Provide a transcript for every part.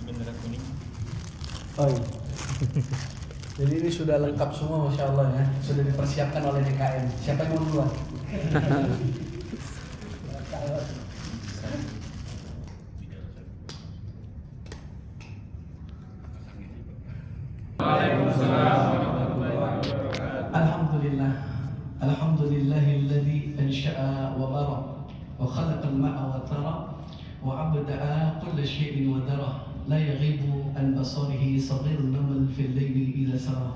bendera kuning. Oh iya. Jadi ini sudah lengkap semua, Masya Allah ya. Sudah dipersiapkan oleh DKM. Siapa yang mau duluan? Alhamdulillah. Alhamdulillahilladzi ansha'a wa bara wa khalaqa al-ma'a wa tara wa 'abda'a kulla syai'in wa dara. لا يغيب عن بصره صغير النمل في الليل إذا سرى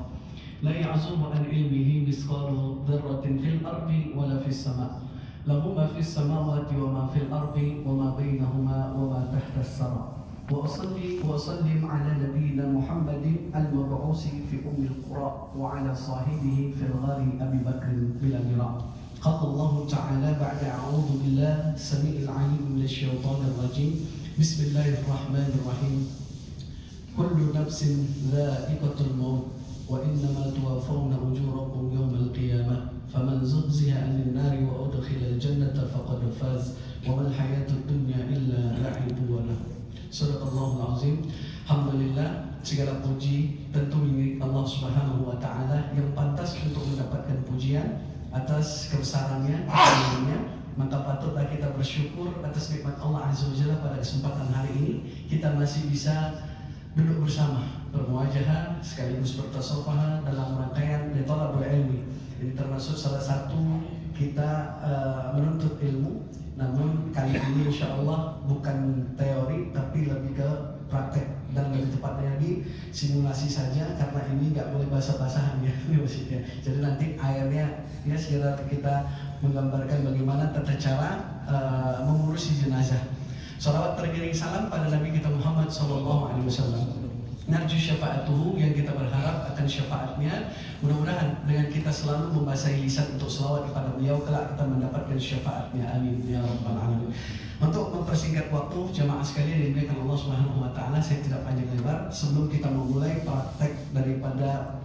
لا يعزب عن علمه مثقال ذرة في الأرض ولا في السماء له ما في السماوات وما في الأرض وما بينهما وما تحت الثرى وأصلي وأسلم على نبينا محمد المبعوث في أم القرى وعلى صاحبه في الغار أبي بكر بلا مراء قال الله تعالى بعد أعوذ بالله السميع العليم من الشيطان الرجيم بسم الله الرحمن الرحيم كل نفس ذائقة الموت وإنما توفون أجوركم يوم القيامة فمن زحزح عن النار وأدخل الجنة فقد فاز وما الحياة الدنيا إلا لعب ولهو. Surah Al-Azim. Alhamdulillah, segala puji tentu milik Allah Subhanahu wa taala yang pantas untuk mendapatkan pujian atas kebesarannya, kemuliaannya. Maka patutlah kita bersyukur atas nikmat Allah Azza wa Jalla pada kesempatan hari ini kita masih bisa duduk bersama, bermuajahah sekaligus bertasawufah dalam rangkaian thalabul ilmi. Ini termasuk salah satu kita menuntut ilmu. Namun kali ini insya Allah bukan teori tapi lebih ke praktek dan lebih tepatnya lagi simulasi saja karena ini nggak boleh basah-basahan ya ini maksudnya. Jadi nanti akhirnya ya segera kita menggambarkan bagaimana tata cara mengurusi jenazah. Salawat tergiring salam pada Nabi kita Muhammad SAW. Narju syafaatuhu, yang kita berharap akan syafaatnya. Mudah-mudahan dengan kita selalu membasahi lisan untuk selawat kepada beliau kelak kita mendapatkan syafaatnya. Amin ya rabbal alamin. Untuk mempersingkat waktu jamaah sekalian yang dimuliakan Allah Subhanahu wa taala, saya tidak panjang lebar sebelum kita memulai praktek daripada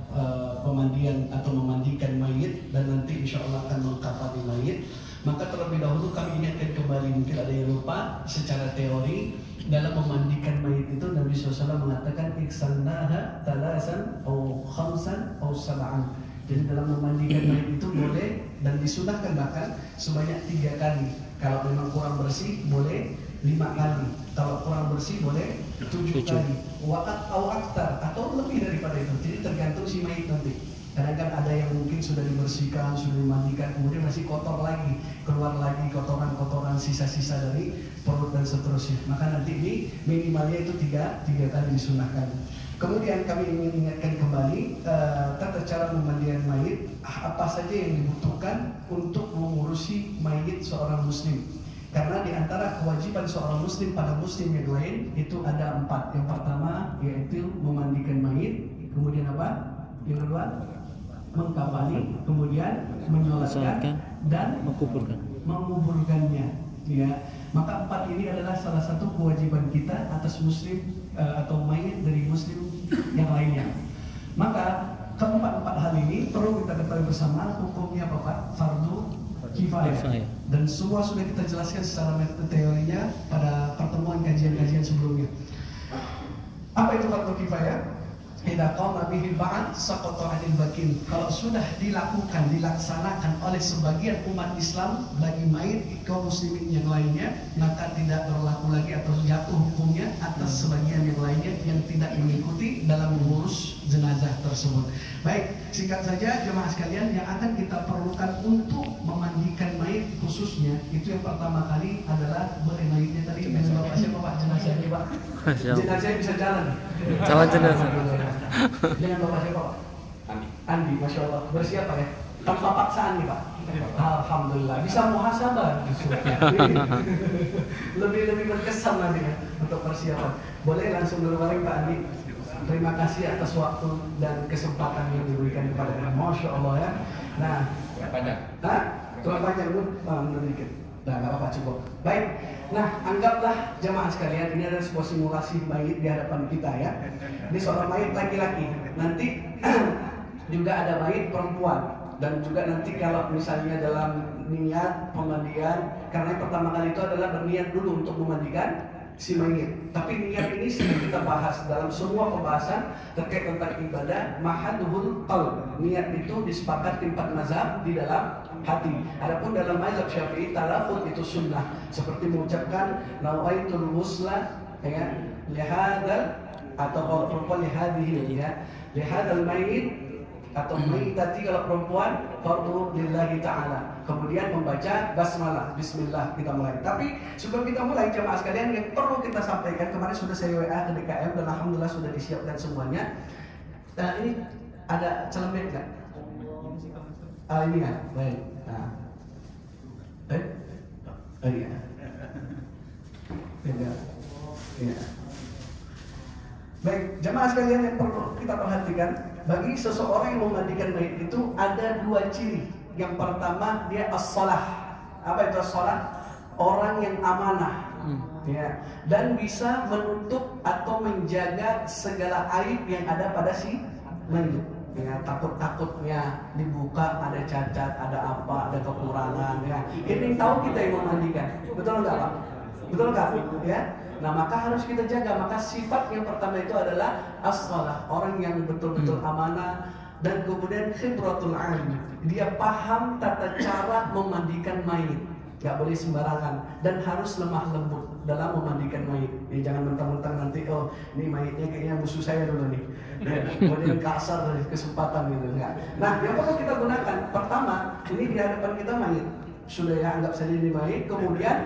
pemandian atau memandikan mayit dan nanti insya Allah akan mengkafani mayit. Maka terlebih dahulu kami ingatkan kembali, mungkin ada yang lupa secara teori dalam memandikan mayit itu Nabi SAW mengatakan iksannaha talasan atau khamsan atau sab'an. Jadi dalam memandikan mayit itu boleh dan disunahkan bahkan sebanyak 3 kali. Kalau memang kurang bersih boleh 5 kali. Kalau kurang bersih boleh 7 kali. Waqat atau aktar atau lebih daripada itu. Jadi tergantung si mayit nanti. Kadang-kadang ada yang mungkin sudah dibersihkan, sudah dimandikan, kemudian masih kotor lagi, keluar lagi kotoran-kotoran sisa-sisa dari perut dan seterusnya. Maka nanti ini minimalnya itu 3 kali disunahkan. Kemudian kami ingin ingatkan kembali tata cara memandikan mayit, apa saja yang dibutuhkan untuk mengurusi mayit seorang muslim. Karena di antara kewajiban seorang muslim pada muslim yang lain itu ada 4. Yang pertama yaitu memandikan mayit, kemudian apa? Yang kedua mengkafani, kemudian menyolatkan dan menguburkannya. Ya, maka 4 ini adalah salah satu kewajiban kita atas muslim atau mayit dari muslim yang lainnya. Maka keempat hal ini perlu kita ketahui bersama hukumnya apa Pak? Fardu kifayah. Dan semua sudah kita jelaskan secara metode teorinya pada pertemuan kajian-kajian sebelumnya. Apa itu fardu kifayah? Idza qama bihi ba'd saqata 'anil bakin. Kalau sudah dilaksanakan oleh sebagian umat Islam bagi mayit kaum muslimin yang lainnya, maka tidak berlaku lagi atau jatuh hukumnya atas sebagian yang lainnya yang tidak mengikuti dalam mengurus jenazah tersebut. Baik, singkat saja jemaah sekalian, yang akan kita perlukan untuk memandikan mayit khususnya itu yang pertama kali adalah boleh mayitnya tadi dengan bapak siapa Pak jenazahnya Pak? Jenazahnya bisa jalan. Calon jenazah. Dengan bapak siapa Pak? Andi, Masya Allah. Bersiap Pak ya? Tanpa paksaan nih Pak? Alhamdulillah. Bisa muhasabah. Lebih berkesan nanti ya untuk persiapan. Boleh langsung dulu bareng Pak Andi. Terima kasih atas waktu dan kesempatan yang diberikan kepada kami. Masya Allah ya. Nah, Panjang. Tuhan panjang dulu, dikit. Nah, nggak apa-apa cukup. Baik. Nah, anggaplah jamaah sekalian ini adalah sebuah simulasi mayit di hadapan kita ya. Ini seorang mayit laki-laki. Nanti juga ada mayit perempuan dan juga nanti kalau misalnya dalam niat pemandian, karena yang pertama kali itu adalah berniat dulu untuk memandikan si mayit. Tapi niat ini sudah kita bahas dalam semua pembahasan terkait tentang ibadah. Mahaduhul qalb. Niat itu disepakati 4 mazhab di dalam hati. Adapun dalam mazhab Syafi'i, talafuz itu sunnah. Seperti mengucapkan nawaitul wusla, ya, lihadal, atau kalau perempuan lihadihi, ya, lihadal mayit atau mayitati kalau perempuan, fardu lillahi ta'ala. Kemudian membaca basmalah, bismillah, kita mulai. Tapi sebelum kita mulai, jemaah sekalian, yang perlu kita sampaikan, kemarin sudah saya WA ke DKM dan alhamdulillah sudah disiapkan semuanya. Nah, ini ada celemek nggak? Ini kan, baik. Nah, iya. Tidak. Iya. Baik, jemaah sekalian yang perlu kita perhatikan, bagi seseorang yang memandikan mayit itu ada 2 ciri. Yang pertama, dia as-shalah. Apa itu as-shalah? Orang yang amanah, ya, dan bisa menutup atau menjaga segala aib yang ada pada si mayit. Ya, takut-takutnya dibuka ada cacat, ada apa, ada kekurangan, ya. Ini tahu kita yang memandikan, betul nggak Pak? Betul nggak? Ya. Nah, maka harus kita jaga. Maka sifat yang pertama itu adalah as-shalah, orang yang betul-betul amanah, dan kemudian khibratul alim. Dia paham tata cara memandikan mayit. Gak boleh sembarangan dan harus lemah lembut dalam memandikan mayit. Ya, jangan mentang-mentang nanti, oh ini mayitnya kayaknya musuh saya dulu nih. Ya, kemudian kasar dari kesempatan gitu, enggak. Nah, yang perlu kita gunakan pertama, ini di hadapan kita mayit. Sudah ya, anggap saja ini mayit. Kemudian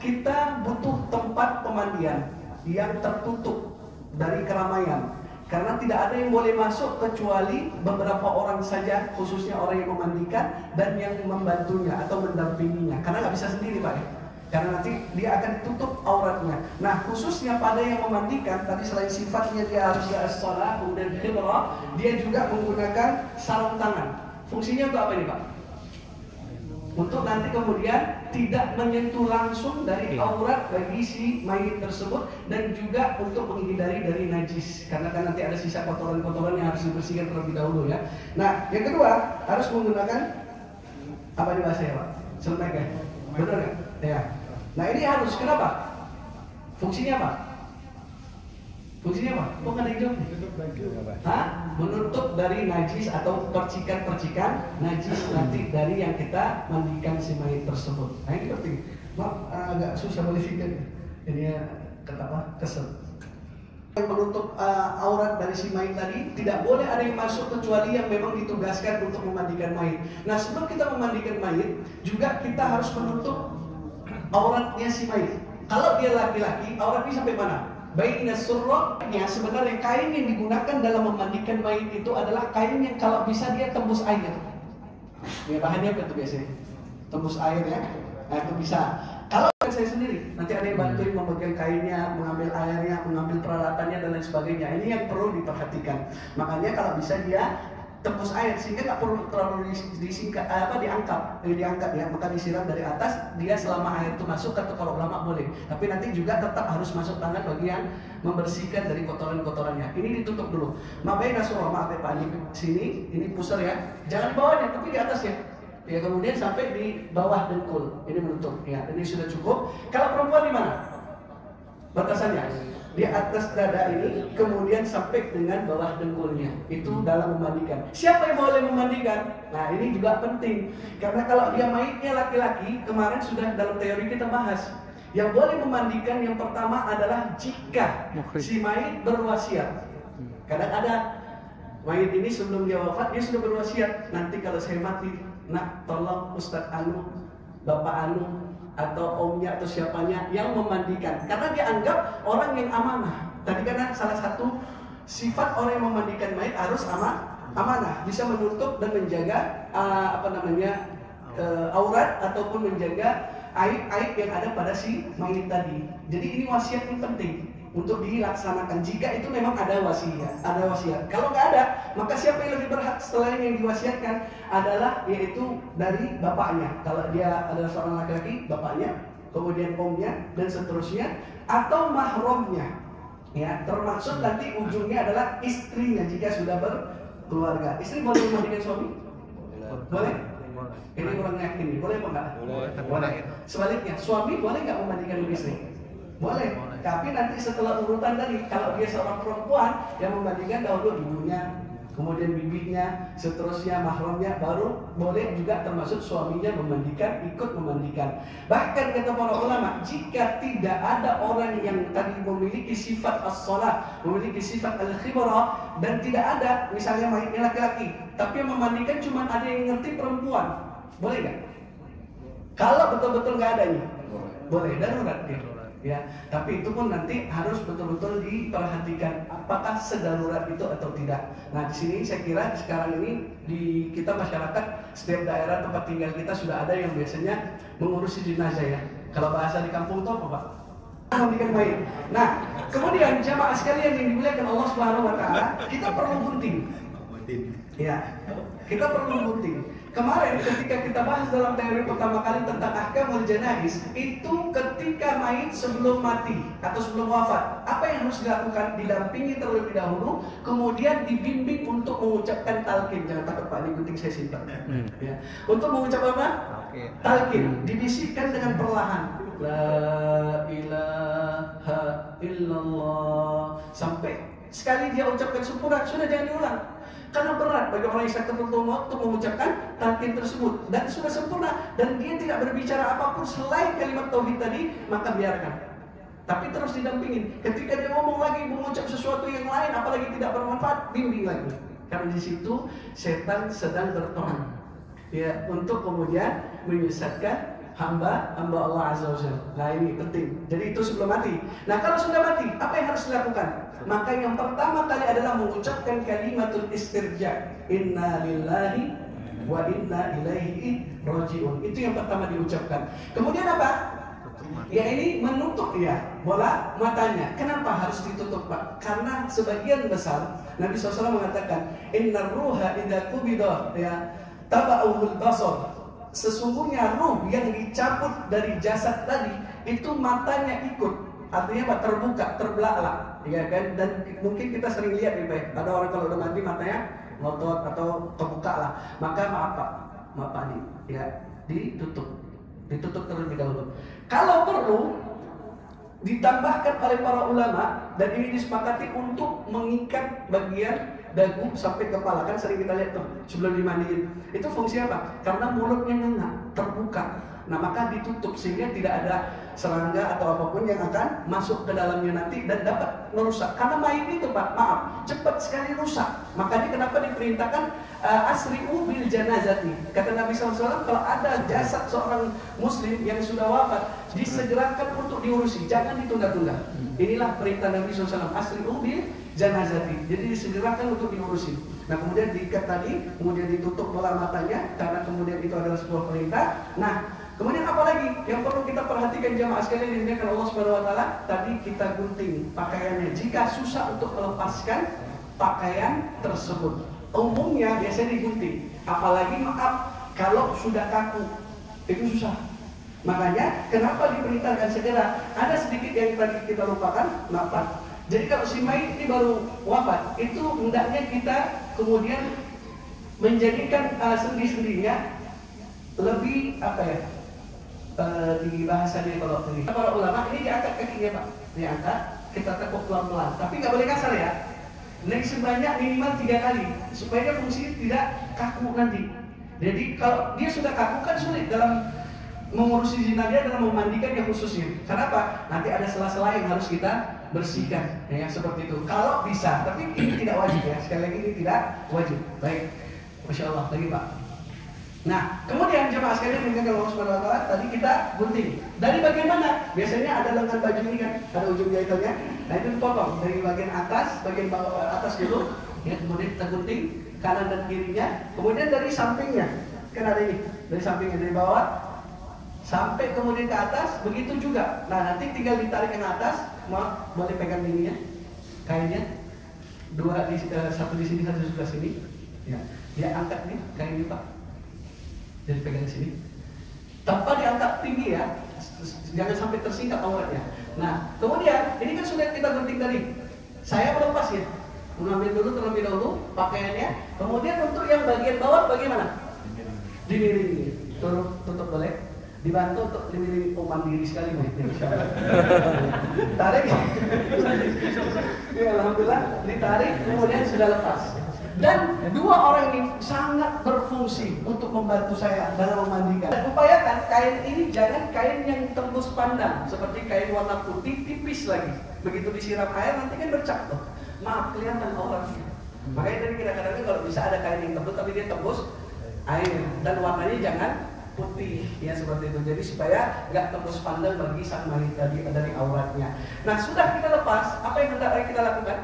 kita butuh tempat pemandian yang tertutup dari keramaian. Karena tidak ada yang boleh masuk kecuali beberapa orang saja, khususnya orang yang memandikan dan yang membantunya atau mendampinginya. Karena nggak bisa sendiri Pak ya. Karena nanti dia akan tutup auratnya. Nah, khususnya pada yang memandikan, tadi selain sifatnya dia harus as-shalah, kemudian khibrah, dia juga menggunakan sarung tangan. Fungsinya untuk apa ini Pak? Untuk nanti kemudian tidak menyentuh langsung dari aurat bagi si mayit tersebut, dan juga untuk menghindari dari najis, karena kan nanti ada sisa kotoran-kotoran yang harus dibersihkan terlebih dahulu ya. Nah, yang kedua harus menggunakan apa nih bahasanya Pak? Celemek ya? Betul nggak? Ya. Nah, ini harus, kenapa? Fungsinya apa? Fungsinya apa? Kok nggak ada yang jawab? Hah? Menutup dari najis atau percikan-percikan najis nanti dari yang kita mandikan si mayit tersebut. Nah, ini penting. Maaf, agak susah melihatkan. Ini apa? Kesel. Yang menutup aurat dari si mayit tadi, tidak boleh ada yang masuk kecuali yang memang ditugaskan untuk memandikan mayit. Nah, sebelum kita memandikan mayit, juga kita harus menutup auratnya si mayit. Kalau dia laki-laki, auratnya sampai mana? Baik surrahnya, sebenarnya kain yang digunakan dalam memandikan mayit itu adalah kain yang kalau bisa dia tembus air. Ya, bahannya apa tuh biasanya? Tembus air ya. Nah, itu bisa. Kalau saya sendiri, nanti ada yang bantuin memegang kainnya, mengambil airnya, mengambil peralatannya dan lain sebagainya. Ini yang perlu diperhatikan. Makanya kalau bisa dia tembus air sehingga nggak perlu terlalu diangkat ya, maka disiram dari atas. Dia selama air itu masuk, kata para ulama boleh, tapi nanti juga tetap harus masuk tangan bagi yang membersihkan dari kotoran-kotorannya. Ini ditutup dulu. Mabaina surah, maaf ya Pak, di sini ini pusar ya, jangan di bawahnya tapi di atas ya. Ya, kemudian sampai di bawah dengkul ini menutup ya, ini sudah cukup. Kalau perempuan di mana batasannya? Di atas dada ini, kemudian sampai dengan bawah dengkulnya. Itu dalam memandikan. Siapa yang boleh memandikan? Nah, ini juga penting. Karena kalau dia mayitnya laki-laki, kemarin sudah dalam teori kita bahas, yang boleh memandikan yang pertama adalah jika si mayit berwasiat. Kadang ada mayit ini sebelum dia wafat, dia sudah berwasiat, nanti kalau saya mati, nak tolong Ustadz Anu, Bapak Anu, atau omnya atau siapanya yang memandikan, karena dia anggap orang yang amanah. Tadi karena salah satu sifat orang yang memandikan mayit harus amanah, bisa menutup dan menjaga aurat ataupun menjaga aib-aib yang ada pada si mayit tadi. Jadi ini wasiat yang penting untuk dilaksanakan jika itu memang ada wasiat. Kalau nggak ada, maka siapa yang lebih berhak setelah yang diwasiatkan adalah yaitu dari bapaknya. Kalau dia adalah seorang laki-laki, bapaknya, kemudian omnya dan seterusnya, atau mahramnya. Ya, termasuk nanti ujungnya adalah istrinya jika sudah berkeluarga. Istri boleh memandikan suami? Boleh? Ini kurang yakin nih, boleh apa enggak? Boleh. Sebaliknya, suami boleh nggak memandikan istri? Boleh. Tapi nanti setelah urutan tadi, kalau dia seorang perempuan yang memandikan dahulu ibunya, kemudian bibinya, seterusnya mahramnya, baru boleh juga termasuk suaminya memandikan, ikut memandikan. Bahkan kata para ulama, jika tidak ada orang yang tadi memiliki sifat as-shalah, memiliki sifat al-khibrah, dan tidak ada, misalnya mayatnya laki-laki, tapi yang memandikan cuma ada yang ngerti perempuan, boleh nggak? Kalau betul-betul nggak ada nih, boleh, darurat ya. Tapi itu pun nanti harus betul-betul diperhatikan apakah sedarurat itu atau tidak. Nah di sini saya kira sekarang ini di kita masyarakat setiap daerah tempat tinggal kita sudah ada yang biasanya mengurusi jenazah ya. Kalau bahasa di kampung itu apa Pak? Memandikan mayat. Nah kemudian jamaah sekalian yang dimuliakan Allah Subhanahu Wa Taala, kita perlu gunting. Ya, kita perlu gunting. Kemarin ketika kita bahas dalam teori pertama kali tentang ahkamul janaiz, itu ketika mayit sebelum mati atau sebelum wafat, apa yang harus dilakukan? Didampingi terlebih dahulu, kemudian dibimbing untuk mengucapkan talqin. Jangan takut Pak, ini gunting saya simpan. Ya. Untuk mengucap apa? Talqin. Dibisikkan dengan perlahan. La ilaha illallah. Sampai sekali dia ucapkan sempurna, sudah jangan diulang. Karena berat bagi orang yang sakaratul maut untuk mengucapkan talqin tersebut, dan sudah sempurna, dan dia tidak berbicara apapun selain kalimat tauhid tadi, maka biarkan. Tapi terus didampingin. Ketika dia ngomong lagi mengucap sesuatu yang lain, apalagi tidak bermanfaat, bimbing lagi. Karena di situ setan sedang berperang, ya, untuk kemudian menyesatkan hamba Allah Azza wa Jalla. Nah ini penting. Jadi itu sebelum mati. Nah kalau sudah mati, apa yang harus dilakukan? Maka yang pertama kali adalah mengucapkan kalimatul istirja. Inna lillahi wa inna ilaihi raji'un. Itu yang pertama diucapkan. Kemudian apa? Ya ini menutup ya bola matanya. Kenapa harus ditutup Pak? Karena sebagian besar Nabi SAW mengatakan Inna ruha idha kubidah ya taba'uhul basar. Sesungguhnya ruh yang dicabut dari jasad tadi itu matanya ikut. Artinya Pak, terbuka, terbelalak, ya kan? Dan mungkin kita sering lihat nih Pak, ada orang kalau udah mati matanya ngotot atau terbuka lah. Maka maaf Pak nih, ya ditutup terlebih dahulu. Kalau perlu ditambahkan oleh para ulama, dan ini disepakati untuk mengikat bagian dagu sampai kepala, kan sering kita lihat tuh sebelum dimandiin. Itu fungsi apa? Karena mulutnya nganga, terbuka. Nah maka ditutup sehingga tidak ada serangga atau apapun yang akan masuk ke dalamnya nanti dan dapat merusak. Karena mayat itu Pak, maaf, cepat sekali rusak. Makanya kenapa diperintahkan asri'u bil janazati. Kata Nabi SAW, kalau ada jasad seorang muslim yang sudah wafat, disegerakan untuk diurusi, jangan ditunda-tunda. Inilah perintah Nabi SAW, asri'u bil janazati. Jadi disegerakan untuk diurusi. Nah kemudian diikat tadi, kemudian ditutup bola matanya, karena kemudian itu adalah sebuah perintah. Nah kemudian apa lagi yang perlu kita perhatikan jamaah sekalian yang dimuliakan Allah Subhanahu Wa Taala? Tadi kita gunting pakaiannya. Jika susah untuk melepaskan pakaian tersebut, umumnya biasanya digunting. Apalagi maaf kalau sudah kaku, itu susah. Makanya kenapa diperintahkan segera? Ada sedikit yang tadi kita lupakan, maaf. Jadi kalau si mayit ini baru wafat, itu hendaknya kita kemudian menjadikan sendi-sendinya lebih apa ya? Di bahasanya kalau ini para ulama ini diangkat kakinya Pak, diangkat, kita tekuk pelan-pelan, tapi nggak boleh kasar ya. Naik sebanyak minimal 3 kali supaya dia fungsinya tidak kaku nanti. Jadi kalau dia sudah kaku kan sulit dalam mengurusi jenazah dalam memandikan yang khususnya. Kenapa? Nanti ada sela-sela yang harus kita bersihkan, ya seperti itu. Kalau bisa, tapi ini tidak wajib ya. Sekali lagi ini tidak wajib. Baik, Masya Allah lagi Pak. Nah, kemudian jemaah sekalian yang Allah Subhanahu Wa Taala tadi kita gunting. Dari bagian mana? Biasanya ada lengan baju ini kan, ada ujung jahitannya. Nah itu dipotong dari bagian atas, bagian bawah atas dulu. Ya, kemudian kita gunting kanan dan kirinya. Kemudian dari sampingnya, kan ada ini, dari sampingnya dari bawah sampai kemudian ke atas, begitu juga. Nah nanti tinggal ditarik yang atas, maaf boleh pegang ininya, kainnya, satu di sini, satu di sebelah sini. Ya, dia angkat nih kainnya Pak. Jadi pegang sini, tanpa diangkat tinggi ya, jangan sampai tersingkap auratnya. Nah, kemudian ini kan sudah kita gunting tadi. Saya melepas ya, mengambil dulu terlebih dahulu pakaiannya. Kemudian untuk yang bagian bawah bagaimana? Dimiring, tutup boleh. Dibantu untuk lebih mandiri sekali nih. Tarik. Ya, alhamdulillah ditarik, kemudian sudah lepas. Dan dua orang ini sangat berfungsi untuk membantu saya dalam memandikan. Dan upayakan kain ini jangan kain yang tembus pandang, seperti kain warna putih tipis lagi. Begitu disiram air nanti kan bercak tuh. Maaf, kelihatan orangnya. Makanya dari kadang-kadang kalau bisa ada kain yang tembus tapi dia tembus air dan warnanya jangan putih ya seperti itu. Jadi supaya nggak tembus pandang bagi sang mayit dari auratnya. Nah sudah kita lepas, apa yang kita lakukan?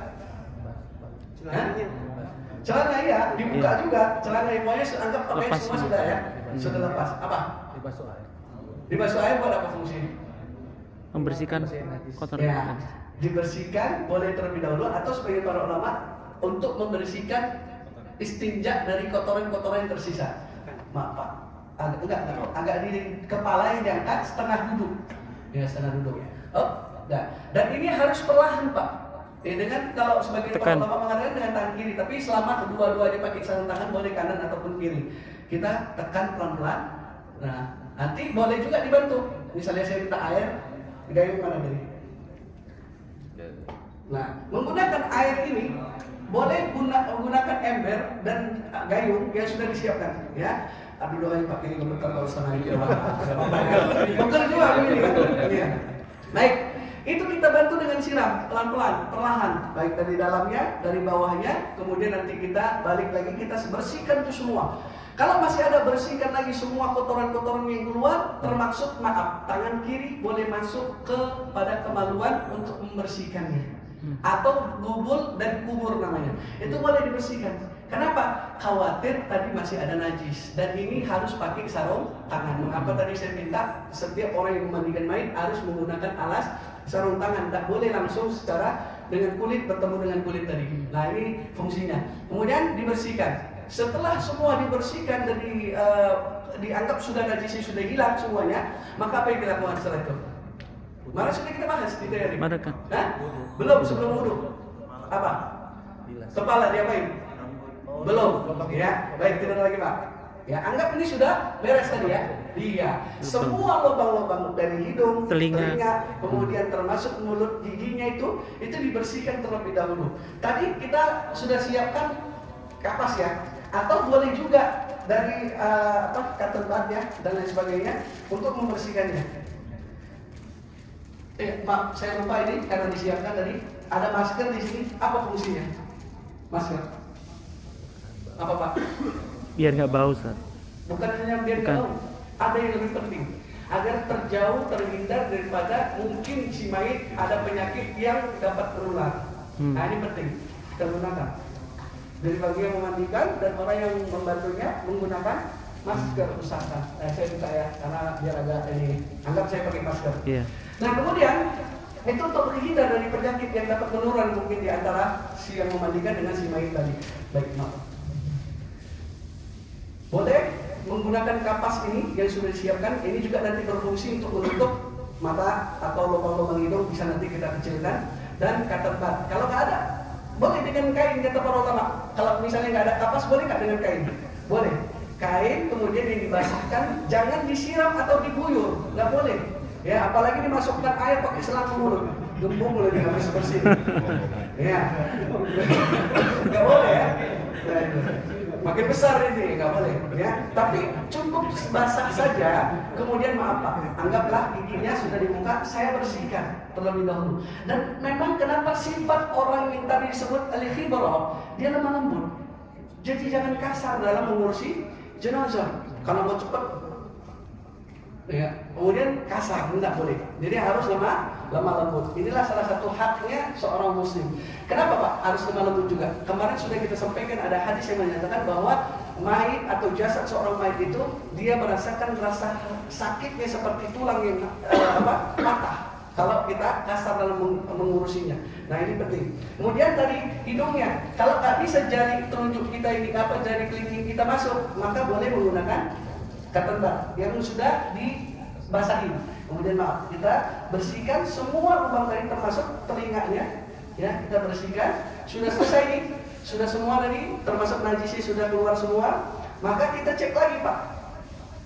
Celana ya dibuka juga, celana pokoknya anggap pakaian semua sudah ya, sudah lepas. Apa? Dibasuh air. Dibasuh air buat apa fungsinya? Membersihkan kotoran. Ya, dibersihkan boleh terlebih dahulu atau sebagai para ulama untuk membersihkan istinja dari kotoran-kotoran yang tersisa. Maaf Pak, agak di kepala yang diangkat setengah duduk. Ya, setengah duduk. Oh, enggak. Dan ini harus perlahan Pak. Ya, dengan kalau sebagai para ulama mengatakan dengan tangan kiri, tapi selama kedua-duanya pakai sarung tangan boleh kanan ataupun kiri. Kita tekan pelan-pelan. Nah, nanti boleh juga dibantu. Misalnya saya minta air, gayung mana tadi? Nah, menggunakan air ini boleh menggunakan ember dan gayung yang sudah disiapkan, ya. Aduh doain pakai gemeter kalau setengah ini. Betul juga begini kan? Iya. Baik, itu kita bantu dengan siram pelan-pelan, perlahan, baik dari dalamnya, dari bawahnya, kemudian nanti kita balik lagi kita bersihkan itu semua. Kalau masih ada bersihkan lagi semua kotoran-kotoran yang keluar, termasuk maaf, tangan kiri boleh masuk kepada kemaluan untuk membersihkannya. Atau gubul dan kubur namanya. Itu boleh dibersihkan. Kenapa? Khawatir tadi masih ada najis dan ini harus pakai sarung tangan. Mengapa tadi saya minta setiap orang yang memandikan mayit harus menggunakan alas sarung tangan. Tak boleh langsung secara dengan kulit bertemu dengan kulit tadi. Nah ini fungsinya. Kemudian dibersihkan. Setelah semua dibersihkan dan dianggap sudah najisnya sudah hilang semuanya, maka apa yang dilakukan setelah itu? Mana sudah kita bahas di teori? Belum sebelum wudu. Apa? Kepala diapain? Belum. Ya, baik tidak lagi Pak. Ya, anggap ini sudah beres tadi ya. Iya. Semua lubang-lubang dari hidung, telinga, kemudian termasuk mulut, giginya itu dibersihkan terlebih dahulu. Tadi kita sudah siapkan kapas ya, atau boleh juga dari cotton bud ya dan lain sebagainya untuk membersihkannya. Maaf, saya lupa ini karena disiapkan tadi. Ada masker di sini. Apa fungsinya? Masker. Apa Pak? Biar nggak bau, Ustaz. Bukan hanya biar nggak bau. Ada yang lebih penting. Agar terjauh, terhindar daripada mungkin si mayit ada penyakit yang dapat menular. Nah ini penting. Kita gunakan. Dari bagi yang memandikan dan orang yang membantunya menggunakan masker usahakan. Saya minta ya, karena biar agak ini. Anggap saya pakai masker. Iya. Nah kemudian itu untuk menghindar dari penyakit yang dapat menular mungkin di antara si yang memandikan dengan si mayit tadi. Baik, maaf. Boleh menggunakan kapas ini yang sudah disiapkan. Ini juga nanti berfungsi untuk menutup mata atau lubang-lubang hidung, bisa nanti kita kecilkan. Dan cotton bud. Kalau nggak ada, boleh dengan kain kata para ulama. Kalau misalnya nggak ada kapas, boleh nggak dengan kain? Boleh. Kain kemudian yang dibasahkan, jangan disiram atau diguyur, nggak boleh. Ya, apalagi dimasukkan air pakai selang mulut, gembung lebih habis bersih. Ya, nggak boleh ya. Makin besar ini nggak boleh. Ya, tapi cukup basah saja. Kemudian maaf Pak, anggaplah giginya sudah di muka, saya bersihkan terlebih dahulu. Dan memang kenapa sifat orang yang tadi disebut al-khibarah, dia lemah lembut. Jadi jangan kasar dalam mengurusi jenazah. Kalau mau cepat, ya, kemudian kasar, tidak boleh. Jadi harus lemah lembut. Inilah salah satu haknya seorang muslim. Kenapa Pak harus lemah lembut juga? Kemarin sudah kita sampaikan ada hadis yang menyatakan bahwa mayit atau jasad seorang mayit itu dia merasakan rasa sakitnya seperti tulang yang patah. Kalau kita kasar dalam mengurusinya. Nah ini penting. Kemudian dari hidungnya, kalau nggak bisa jari telunjuk kita ini jari kelingking kita masuk, maka boleh menggunakan cotton bud yang sudah dibasahi. Kemudian maaf, kita bersihkan semua lubang tadi termasuk telinganya, ya kita bersihkan. Sudah selesai nih, sudah semua tadi termasuk najisnya sudah keluar semua. Maka kita cek lagi Pak,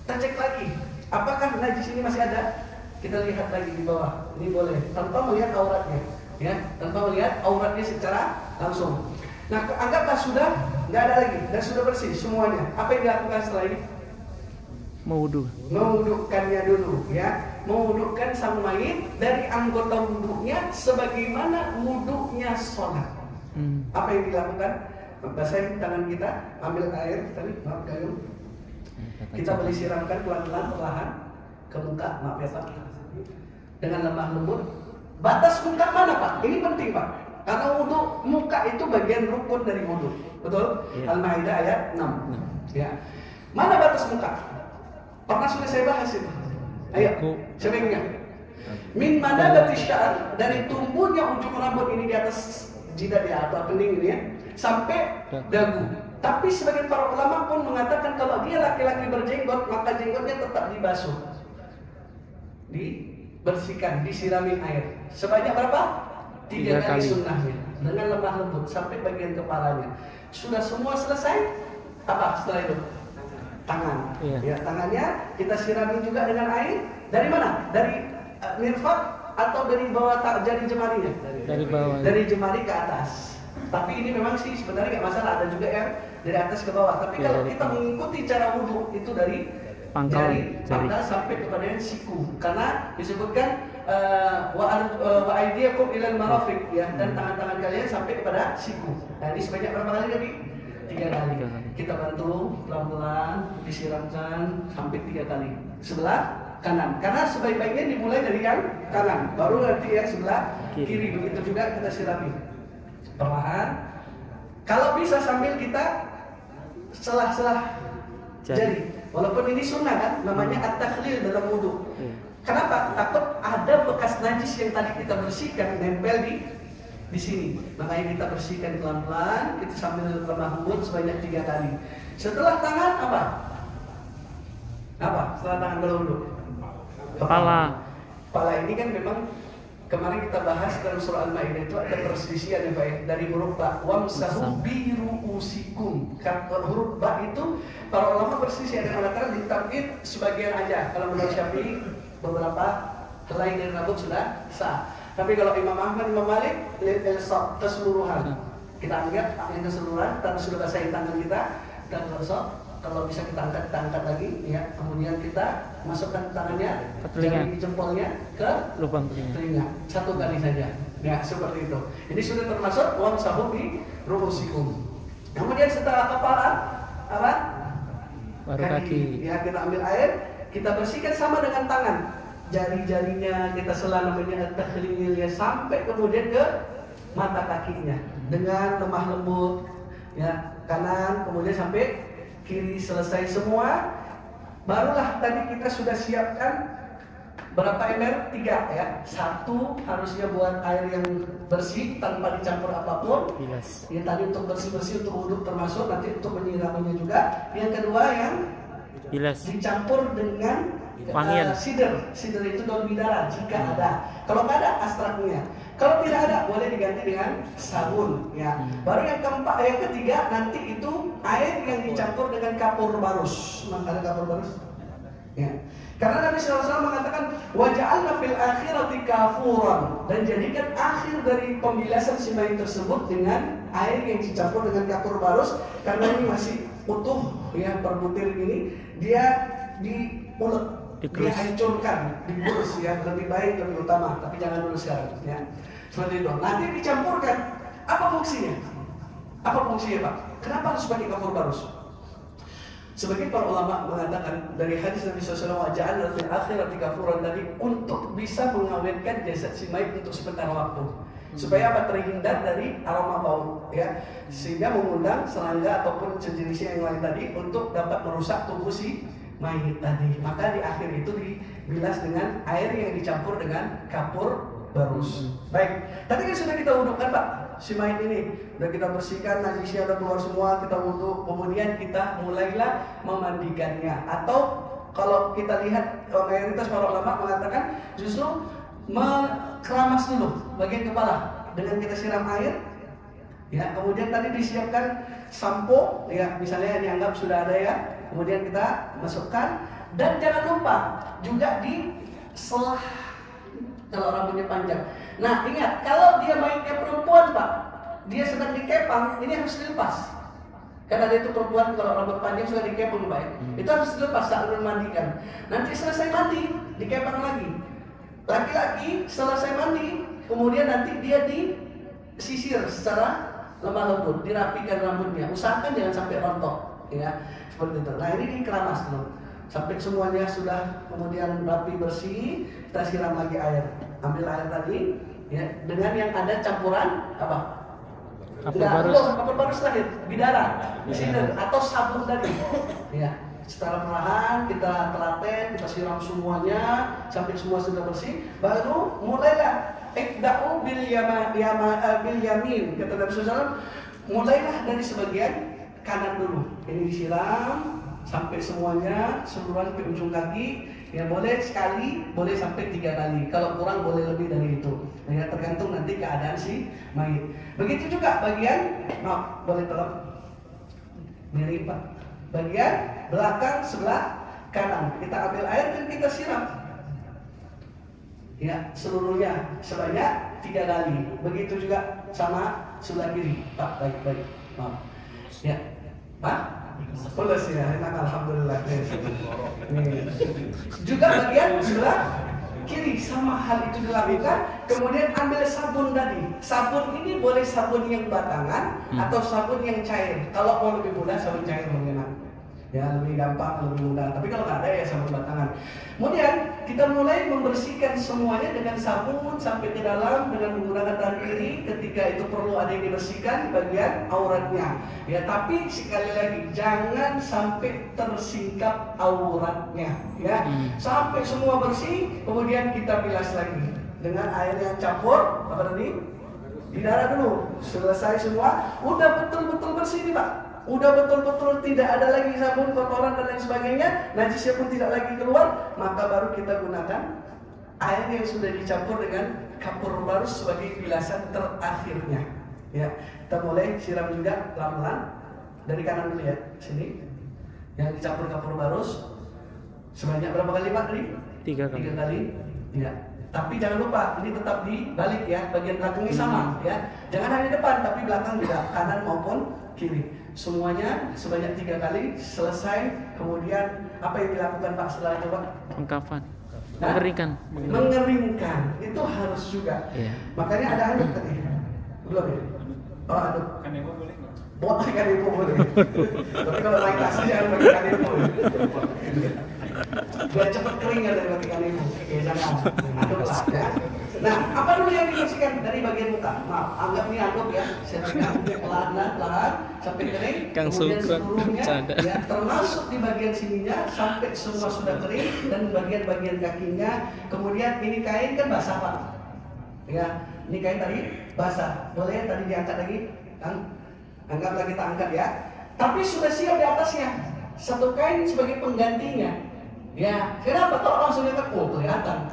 kita cek lagi Apakah najis ini masih ada? Kita lihat lagi di bawah. Ini boleh tanpa melihat auratnya, ya, tanpa melihat auratnya secara langsung. Nah, anggaplah sudah nggak ada lagi dan sudah bersih semuanya. Apa yang dilakukan setelah ini? Mewudu. Mewudukkannya dulu, ya. Mewudukkan sang mayit dari anggota wuduknya sebagaimana wuduknya sholat. Apa yang dilakukan? Basahin tangan kita, ambil air tadi, maaf gayung. Kita boleh siramkan pelan-pelan, perlahan ke muka, maaf ya Pak. Dengan lemah lembut. Batas muka mana Pak? Ini penting Pak. Karena wudhu, muka itu bagian rukun dari wudhu. Betul? Ya. Al-Maidah ayat 6. Ya. Mana batas muka? Pernah sudah saya bahas itu. Ayo, siapa yang ingat? Min manabati sya'ar, dari tumbuhnya ujung rambut ini di atas jidat ya atau kening ini ya, sampai dagu. Tapi sebagian para ulama pun mengatakan kalau dia laki-laki berjenggot, maka jenggotnya tetap dibasuh, dibersihkan, disirami air. Sebanyak berapa? 3 kali sunnahnya, dengan lemah lembut sampai bagian kepalanya. Sudah semua selesai. Apa setelah itu? Tangan. Ya, tangannya kita sirami juga dengan air. Dari mana? Dari mirfaq atau dari bawah jari jemarinya? Dari bawah. Dari jemari ke atas. Tapi ini memang sih sebenarnya nggak masalah. Ada juga yang dari atas ke bawah. Tapi kalau kita mengikuti cara wudhu itu dari jari sampai kepada yang siku. Karena disebutkan wa aydiyakum ilal marafiq, ya, dan tangan-tangan kalian sampai kepada siku. Nah, ini sebanyak berapa kali tadi? 3 kali. Kita bantu pelan-pelan disiramkan sampai 3 kali. Sebelah kanan. Karena sebaik-baiknya dimulai dari yang kanan, baru nanti yang sebelah kiri. Begitu juga kita sirami. Perlahan. Kalau bisa sambil kita selah-selah jari. Walaupun ini sunnah kan, namanya at-takhlil dalam wudhu. Kenapa? Takut ada bekas najis yang tadi kita bersihkan nempel di sini. Makanya kita bersihkan pelan-pelan, kita sambil lemah lembut sebanyak 3 kali. Setelah tangan apa? Apa? Setelah tangan kalau wudhu? Kepala. Kepala ini kan memang kemarin kita bahas dalam surah Al-Maidah itu ada perselisihan yang baik dari huruf ba. Wamsahu bi ru'usikum. Huruf ba itu para ulama berselisih, ada yang mengatakan ditabid sebagian aja. Kalau menurut Syafi'i beberapa helai dari rambut sudah sah. Tapi kalau Imam Ahmad, Imam Malik, keseluruhan. Kita anggap yang keseluruhan, kita sudah basahin tangan kita dan kalau bisa kita angkat lagi, ya. Kemudian kita masukkan tangannya, jari jempolnya ke lubang telinga. 1 kali saja, ya, seperti itu. Ini sudah termasuk wamsahu bi ru'usikum. Kemudian setelah kepala, apa? Baru kaki. Ya, kita ambil air, kita bersihkan sama dengan tangan. Jari-jarinya kita sela, namanya at-takhlil, ya, sampai kemudian ke mata kakinya dengan lemah lembut, ya, kanan kemudian sampai kiri. Selesai semua, barulah tadi kita sudah siapkan berapa ember? 3, ya. 1 harusnya buat air yang bersih tanpa dicampur apapun. Bilas. Ya, tadi untuk bersih-bersih, untuk wudhu termasuk, nanti untuk menyiraminya juga. Yang kedua yang Bilas. dicampur dengan wangian. Sider itu daun bidara jika ada. Kalau nggak ada, astraknya. Kalau tidak ada, boleh diganti dengan sabun, ya. Baru yang keempat, yang ketiga nanti itu air yang dicampur dengan kapur barus. Ada kapur barus? Ya. Karena Nabi SAW mengatakan waja'alna fil akhirati kafuran, dan jadikan akhir dari pembilasan si mayit tersebut dengan air yang dicampur dengan kapur barus. Karena ini masih utuh, ya, per butir ini, dia diulek, dia hancurkan, digerus, ya, lebih baik, lebih utama. Tapi jangan dulu sekarang, ya. Seperti itu. Nanti dicampurkan. Apa fungsinya? Apa fungsinya, Pak? Kenapa harus pakai kapur barus? Sebagian para ulama mengatakan dari hadis Nabi SAW, waja'alna fil akhirati kafuran, tadi untuk bisa mengawetkan jasad si mayit untuk sebentar waktu. Supaya apa? Terhindar dari aroma bau, ya, sehingga mengundang serangga ataupun sejenisnya yang lain tadi untuk dapat merusak tubuh si mayit tadi. Maka di akhir itu dibilas dengan air yang dicampur dengan kapur barus. Baik, tadi kan sudah kita wudhukan, Pak, si mayit ini udah kita bersihkan, najisnya udah keluar semua, kita wudhu, kemudian kita mulailah memandikannya. Atau kalau kita lihat mayoritas para ulama mengatakan justru keramas dulu bagian kepala dengan kita siram air, ya. Kemudian tadi disiapkan sampo, ya, misalnya yang dianggap sudah ada, ya. Kemudian kita masukkan Dan jangan lupa juga di selah kalau rambutnya panjang. Nah ingat, kalau dia mainnya perempuan Pak, dia sedang dikepang, ini harus dilepas. Karena dia itu perempuan, kalau rambut panjang sudah dikepang Pak, itu harus dilepas saat memandikan. Nanti selesai mandi, dikepang lagi. Laki-laki selesai mandi, kemudian nanti dia disisir secara lemah lembut, dirapikan rambutnya. Usahakan jangan sampai rontok, ya seperti itu. Nah ini dikeramas dulu. Sampai semuanya sudah kemudian rapi bersih, kita siram lagi air. Ambil air tadi, ya, dengan yang ada campuran apa? Kapur barus tadi, bidara, sidir atau sabun tadi. Ya, secara perlahan kita telaten, kita siram semuanya sampai semua sudah bersih. Baru mulailah iqda'u bil yamin. Kata Nabi SAW, mulailah dari sebagian kanan dulu. Ini disiram sampai semuanya, seluruhan sampai ujung kaki. Ya boleh sekali, boleh sampai 3 kali. Kalau kurang boleh lebih dari itu. Ya tergantung nanti keadaan si mayit. Begitu juga bagian, boleh tolong miring Pak. Bagian belakang sebelah kanan. Kita ambil air dan kita siram. Ya seluruhnya sebanyak 3 kali. Begitu juga sama sebelah kiri. Pak baik. Maaf. Ya Pak. Pulas ya, enak alhamdulillah. Nih. Juga bagian sebelah kiri sama hal itu dilakukan. Kemudian ambil sabun tadi. Sabun ini boleh sabun yang batangan atau sabun yang cair. Kalau mau lebih mudah sabun cair lebih enak. Ya lebih gampang, lebih mudah. Tapi kalau nggak ada ya sabun batangan. Kemudian kita mulai membersihkan semuanya dengan sabun sampai ke dalam dengan menggunakan tangan kiri. Ketika itu perlu ada yang dibersihkan di bagian auratnya. Ya tapi sekali lagi jangan sampai tersingkap auratnya. Ya sampai semua bersih. Kemudian kita bilas lagi dengan air yang campur apa tadi? Bidara dulu. Selesai semua, udah betul-betul bersih nih Pak. Udah betul-betul tidak ada lagi sabun, kotoran dan lain sebagainya, najisnya pun tidak lagi keluar, maka baru kita gunakan air yang sudah dicampur dengan kapur barus sebagai bilasan terakhirnya. Ya, kita mulai siram juga pelan-pelan dari kanan dulu ya, sini. Yang dicampur kapur barus sebanyak berapa kali Pak tadi? 3 kali. 3 kali. Ya. Tapi jangan lupa, ini tetap dibalik ya, bagian belakangnya sama ya. Jangan hanya depan, tapi belakang juga, kanan maupun kiri. Semuanya sebanyak 3 kali selesai. Kemudian apa yang dilakukan Pak setelah itu Pak? Pengkapan. Nah, mengeringkan itu harus juga. Iya. Makanya ada anduk tadi. Belum ya? Oh anduk. Kanebo boleh nggak? Boleh kanebo boleh. Tapi kalau naik taksi jangan pakai kanebo. Biar cepat kering ya dari pakai kanebo. Oke jangan. Anduk lah ya. Nah, apa dulu yang dibersihkan dari bagian muka? Maaf, anggap ini anduk ya. Saya pegang pelan-pelan sampai kering. Kang Kemudian Sukron, seluruhnya bercanda. ya, termasuk di bagian sininya sampai semua sudah kering dan bagian-bagian kakinya. Kemudian ini kain kan basah Pak. Ya, ini kain tadi basah. Boleh tadi diangkat lagi? Anggaplah kita angkat ya. Tapi sudah siap di atasnya. Satu kain sebagai penggantinya. Ya, kenapa kalau langsung lihat kelihatan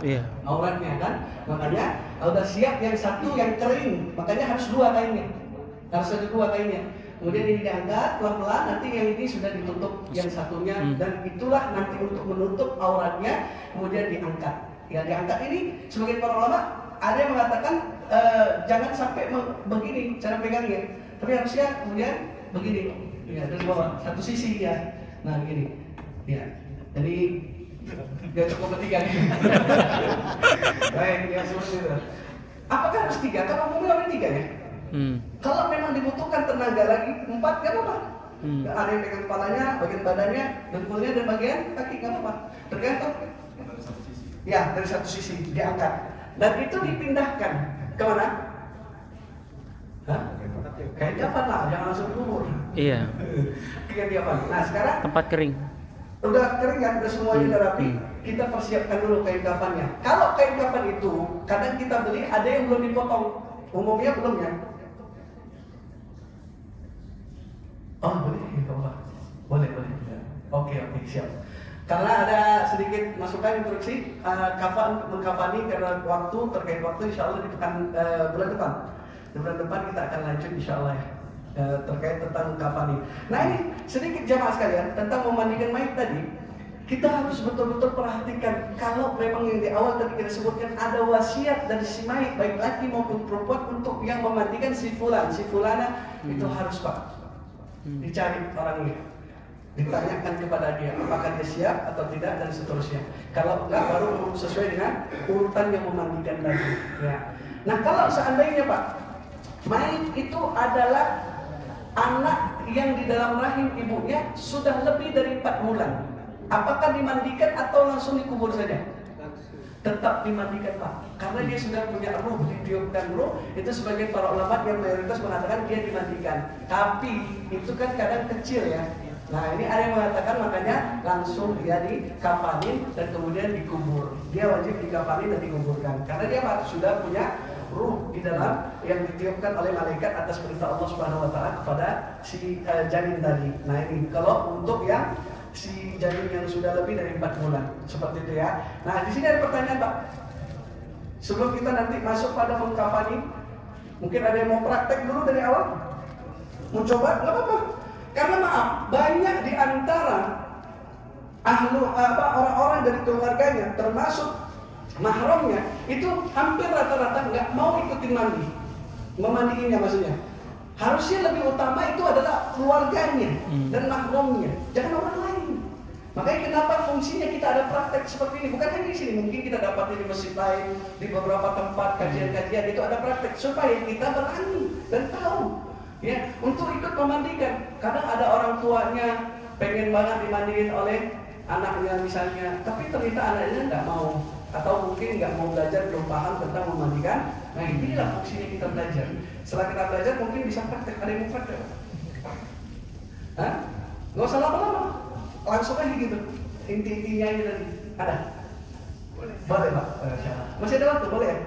auratnya kan? Makanya kalau udah siap yang satu yang kering, makanya harus 2 kainnya. Harus ada 2 kainnya. Kemudian ini diangkat pelan-pelan, nanti yang ini sudah ditutup yang satunya dan itulah nanti untuk menutup auratnya, kemudian diangkat. Ya diangkat ini sebagian para ulama ada yang mengatakan jangan sampai begini cara pegangnya, tapi harusnya kemudian begini. Ya dari bawah satu sisi ya. Nah begini. Ya. Jadi dia cukup bertiga nih. Baik, ya seperti itu. Apakah harus 3? Kalau umumnya orang 3 ya. Kalau memang dibutuhkan tenaga lagi 4 nggak apa-apa. Ada yang pegang kepalanya, bagian badannya, dengkulnya dan bagian kaki nggak apa-apa. Tergantung. Ya dari satu sisi diangkat dan itu dipindahkan kemana? Hah? Kain kafan lah, jangan langsung kubur. Iya. Kain kafan. Nah sekarang Tempat kering. udah kering kan, udah semuanya udah rapi. Kita persiapkan dulu kain kafannya. Kalau kain kafan itu kadang kita beli ada yang belum dipotong, umumnya belum ya. Oh boleh, ya, boleh. Oke, siap. Karena ada sedikit masukan instruksi kafan mengkafani karena waktu terkait waktu insya Allah di bulan depan. Di bulan depan kita akan lanjut insya Allah ya. Terkait tentang kafani. Nah ini sedikit jamaah sekalian tentang memandikan mayit tadi. Kita harus betul-betul perhatikan kalau memang yang di awal tadi kita sebutkan ada wasiat dari si mayit baik laki maupun perempuan untuk yang memandikan si fulan, si fulana itu harus Pak dicari orangnya, ditanyakan kepada dia apakah dia siap atau tidak dan seterusnya. Kalau enggak baru sesuai dengan urutan yang memandikan tadi. Ya. Nah kalau seandainya Pak mayit itu adalah anak yang di dalam rahim ibunya sudah lebih dari 4 bulan. Apakah dimandikan atau langsung dikubur saja? Tetap dimandikan Pak, karena dia sudah punya ruh, ditiupkan ruh. Itu sebagai para ulama yang mayoritas mengatakan dia dimandikan. Tapi itu kan kadang kecil ya. Nah ini ada yang mengatakan makanya langsung dia dikafanin dan kemudian dikubur. Dia wajib dikafanin dan dikuburkan, karena dia sudah punya ruh di dalam yang ditiupkan oleh malaikat atas perintah Allah Subhanahu Wa Taala kepada si janin tadi. Nah ini kalau untuk yang si janin yang sudah lebih dari 4 bulan, seperti itu ya. Nah di sini ada pertanyaan Pak. Sebelum kita nanti masuk pada mengkafani, mungkin ada yang mau praktek dulu dari awal. Mau coba? Nggak apa-apa. Karena maaf, banyak di antara orang-orang dari keluarganya, termasuk mahramnya, itu hampir rata-rata nggak mau ikutin mandi, memandiinnya maksudnya. Harusnya lebih utama itu adalah keluarganya dan mahramnya, jangan orang lain. Makanya kenapa fungsinya kita ada praktek seperti ini? Bukan hanya di sini, mungkin kita dapat di masjid lain, di beberapa tempat kajian-kajian itu ada praktek supaya kita berani dan tahu, ya, untuk ikut memandikan. Kadang ada orang tuanya pengen banget dimandiin oleh anaknya misalnya, tapi ternyata anaknya nggak mau, atau mungkin nggak mau belajar, belum paham tentang memandikan. Nah inilah fungsinya kita belajar. Setelah kita belajar mungkin bisa praktek. Ada yang mau praktek? Hah? Nggak usah lama-lama, langsung aja gitu. Inti-intinya aja tadi. Ada? Boleh Pak. Masih ada waktu, boleh ya?